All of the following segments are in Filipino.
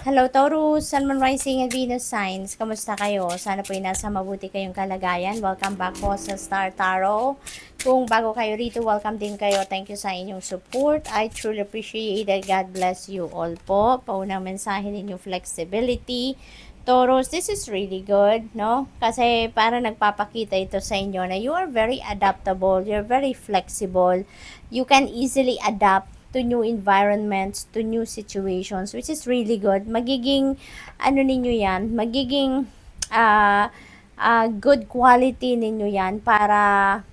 Hello Taurus, Sun, Moon, Rising and Venus signs. Kamusta kayo? Sana po ay nasa mabuti kayong kalagayan. Welcome back po sa Star Tarot. Kung bago kayo rito, welcome din kayo. Thank you sa inyong support. I truly appreciate it. God bless you all po. Paunang mensahe ninyo, flexibility. Taurus, this is really good, no? Kasi para nagpapakita ito sa inyo na you are very adaptable, you're very flexible. You can easily adapt to new environments, to new situations, which is really good. Magiging, ano ninyo yan, magiging good quality ninyo yan para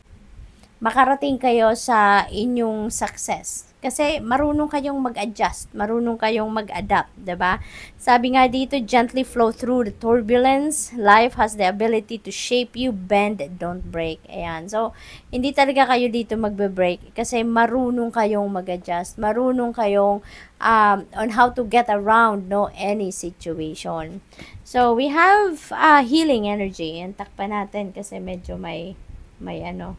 makarating kayo sa inyong success. Kasi marunong kayong mag-adjust, marunong kayong mag-adapt, 'di ba? Sabi nga dito, gently flow through the turbulence. Life has the ability to shape you, bend, don't break. Ayan. So, hindi talaga kayo dito magbe-break kasi marunong kayong mag-adjust, marunong kayong on how to get around any situation. So, we have healing energy. And takpan natin kasi medyo may ano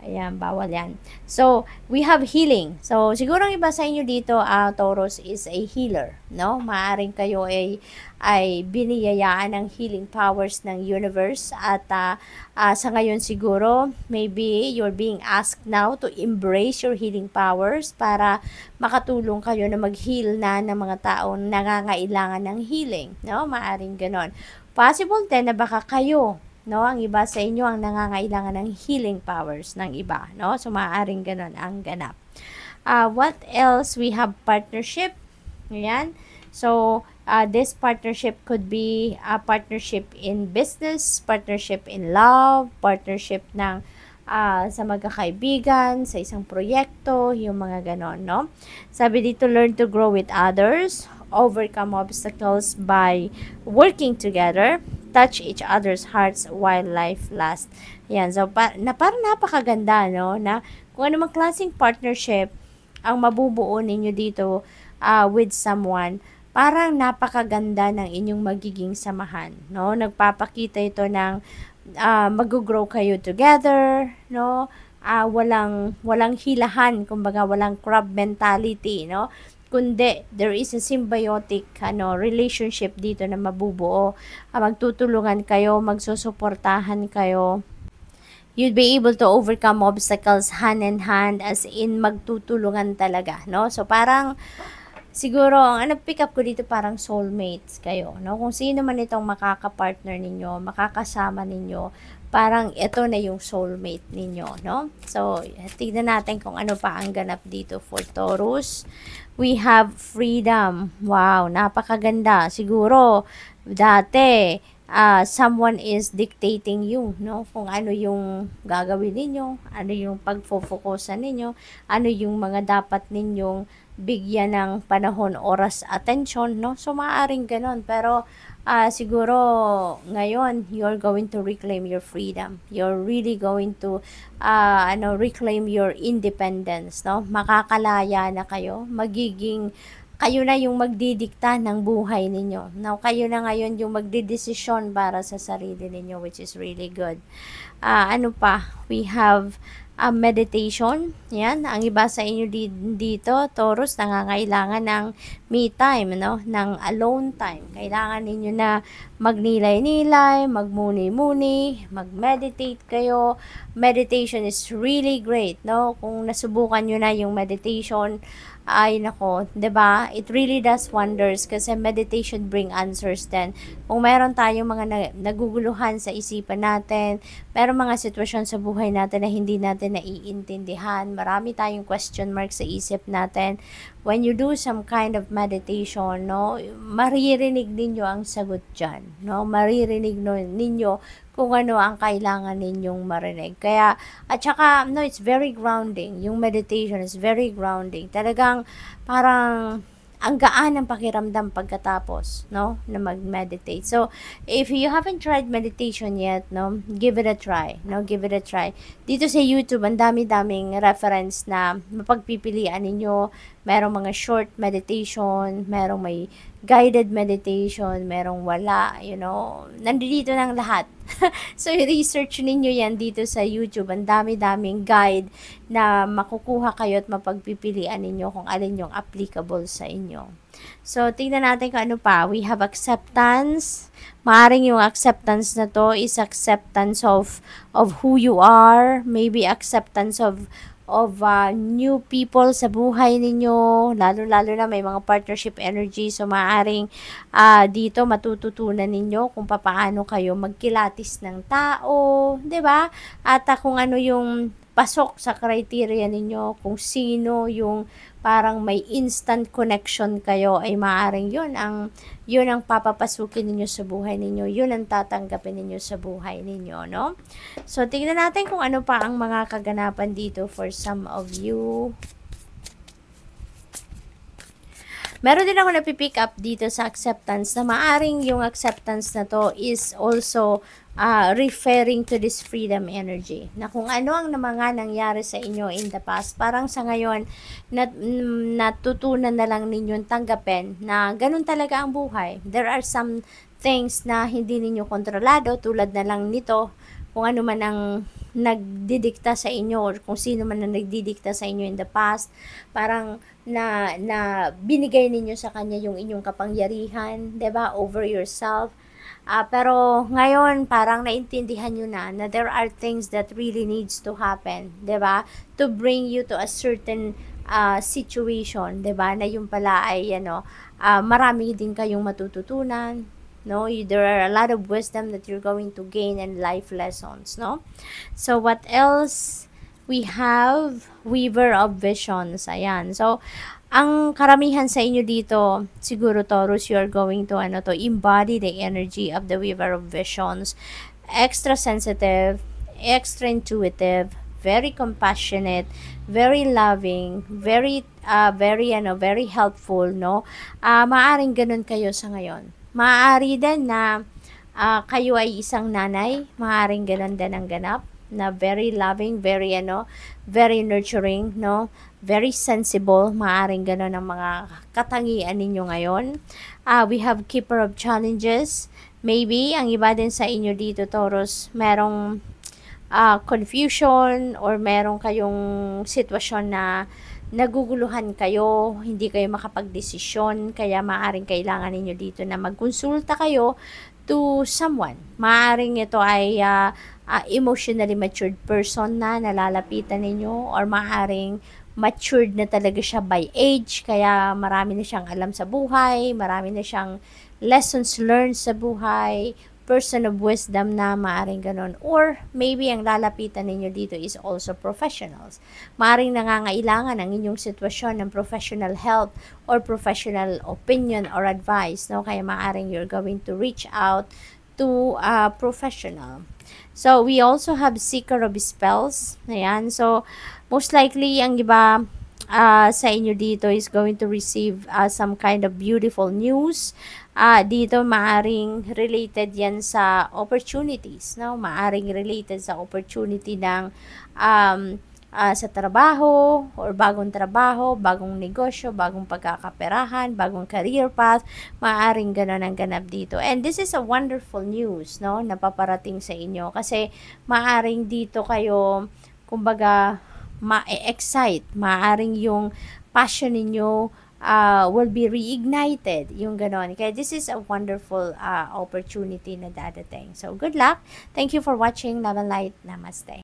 ayan, bawal yan. So, we have healing. So, siguro ang iba sa inyo dito, Taurus is a healer, no? Maaring kayo ay biniyayaan ng healing powers ng universe at sa ngayon siguro, maybe you're being asked now to embrace your healing powers para makatulong kayo na mag-heal na ng mga taong nangangailangan ng healing, no? Maaring ganon. Possible din na baka kayo, no, ang iba sa inyo ang nangangailangan ng healing powers ng iba, no? So maaaring ganun ang ganap. What else? We have partnership. Ayan. So this partnership could be a partnership in business, partnership in love, partnership ng sa magkakaibigan, sa isang proyekto, yung mga ganon, no? Sabi dito, learn to grow with others, overcome obstacles by working together, touch each other's hearts while life lasts. Yan, so parang napakaganda, no? Na kung ano mang klaseng partnership ang mabubuo ninyo dito with someone, parang napakaganda ng inyong magiging samahan, no? Nagpapakita ito ng mag-grow kayo together, no? Walang hilahan, kumbaga walang crab mentality, no? Kundi there is a symbiotic relationship dito na mabubuo. Magtutulungan kayo, magsusuportahan kayo. You'd be able to overcome obstacles hand in hand, as in magtutulungan talaga, no? So parang siguro ang pick up ko dito parang soulmates kayo, no? Kung sino man itong makaka-partner ninyo, makakasama ninyo, parang ito na yung soulmate ninyo, no? So, tignan natin kung ano pa ang ganap dito for Taurus. We have freedom. Wow, napakaganda. Siguro, dati, someone is dictating you, no? Kung ano yung gagawin ninyo, ano yung pagfofokusan ninyo, ano yung mga dapat ninyong bigyan ng panahon, oras, attention, no? So, maaaring ganon. Pero, siguro, ngayon, you're going to reclaim your freedom. You're really going to, reclaim your independence, no? Makakalaya na kayo. Kayo na yung magdidikta ng buhay ninyo. Now, kayo na ngayon yung magdidesisyon para sa sarili ninyo, which is really good. Ano pa? We have meditation. Yan, ang iba sa inyo dito, Taurus, nangangailangan ng me time, no? Ng alone time. Kailangan ninyo na magnilay-nilay, magmuni-muni, mag-meditate kayo. Meditation is really great, no? Kung nasubukan nyo na yung meditation, ay nako, 'di ba? It really does wonders kasi meditation bring answers din. Kung meron tayong mga naguguluhan sa isipan natin, meron mga sitwasyon sa buhay natin na hindi natin naiintindihan, marami tayong question mark sa isip natin. When you do some kind of meditation, no, maririnig ninyo ang sagot diyan, no? Maririnig ninyo kung ano ang kailangan ninyong marinig. Kaya, at saka, no, it's very grounding. Yung meditation is very grounding. Talagang, parang, ang gaan ng pakiramdam pagkatapos, no, na mag-meditate. So, if you haven't tried meditation yet, no, give it a try, no, give it a try. Dito sa YouTube, ang dami-daming reference na mapagpipilian ninyo. Merong mga short meditation, merong may guided meditation, merong wala, nandito ng lahat. So, research ninyo yan dito sa YouTube. Ang dami-daming guide na makukuha kayo at mapagpipilian ninyo kung alin yung applicable sa inyo. So, tingnan natin kung ano pa. We have acceptance. Maaring yung acceptance na to is acceptance of who you are, maybe acceptance of new people sa buhay ninyo, lalo-lalo na may mga partnership energy. So, maaring dito matututunan ninyo kung paano kayo magkilatis ng tao, 'di ba? At kung ano yung pasok sa criteria ninyo, kung sino yung parang may instant connection kayo, ay maaring yun ang papapasukin ninyo sa buhay ninyo, yun ang tatanggapin ninyo sa buhay ninyo, no? So, tingnan natin kung ano pa ang mga kaganapan dito for some of you. Meron din ako napipick up dito sa acceptance na maaring yung acceptance na to is also referring to this freedom energy. Na kung ano ang mga nangyari sa inyo in the past, parang sa ngayon, natutunan na lang ninyong tanggapin na ganun talaga ang buhay. There are some things na hindi ninyo kontrolado, tulad na lang nito, kung ano man ang nagdidikta sa inyo or kung sino man ang nagdidikta sa inyo in the past, parang na binigay ninyo sa kanya yung inyong kapangyarihan, 'di ba, over yourself. Pero ngayon parang naintindihan nyo na there are things that really needs to happen, 'di ba, to bring you to a certain situation, 'di ba, na yung pala ay marami din kayong matututunan, no? There are a lot of wisdom that you're going to gain and life lessons, no? So what else? We have Weaver of Visions. Ayan. So, ang karamihan sa inyo dito, siguro Taurus, you are going to embody the energy of the Weaver of Visions. Extra sensitive, extra intuitive, very compassionate, very loving, very helpful, no? Maaring ganun kayo sa ngayon. Maaari din na kayo ay isang nanay, maaring ganun din ang ganap, na very loving, very nurturing, no? Very sensible, maaring gano'n ang mga katangian ninyo ngayon. We have Keeper of Challenges. Maybe, ang iba din sa inyo dito, Taurus, merong confusion or merong kayong sitwasyon na naguguluhan kayo, hindi kayo makapagdesisyon, kaya maaring kailangan ninyo dito na magkonsulta kayo to someone. Maaring ito ay emotionally matured person na nalalapitan ninyo, or maaring matured na talaga siya by age, kaya marami na siyang alam sa buhay, marami na siyang lessons learned sa buhay, person of wisdom na maaring ganon. Or maybe ang lalapitan ninyo dito is also professionals. Maaring nangangailangan ang inyong sitwasyon ng professional help or professional opinion or advice, no? Kaya maaring you're going to reach out to a professional. So, we also have Seeker of Spells. Ayan. So, most likely, ang iba sa inyo dito is going to receive some kind of beautiful news. Dito, maaring related yan sa opportunities. No? Maaring related sa opportunity ng sa trabaho, or bagong trabaho, bagong negosyo, bagong pagkakaperahan, bagong career path, maaaring ganon ang ganap dito. And this is a wonderful news, no, na paparating sa inyo, kasi maaring dito kayo, kumbaga, ma-excite, maaring yung passion ninyo will be reignited, yung ganon. Kaya this is a wonderful opportunity na dadating. So, good luck. Thank you for watching. Love and light. Namaste.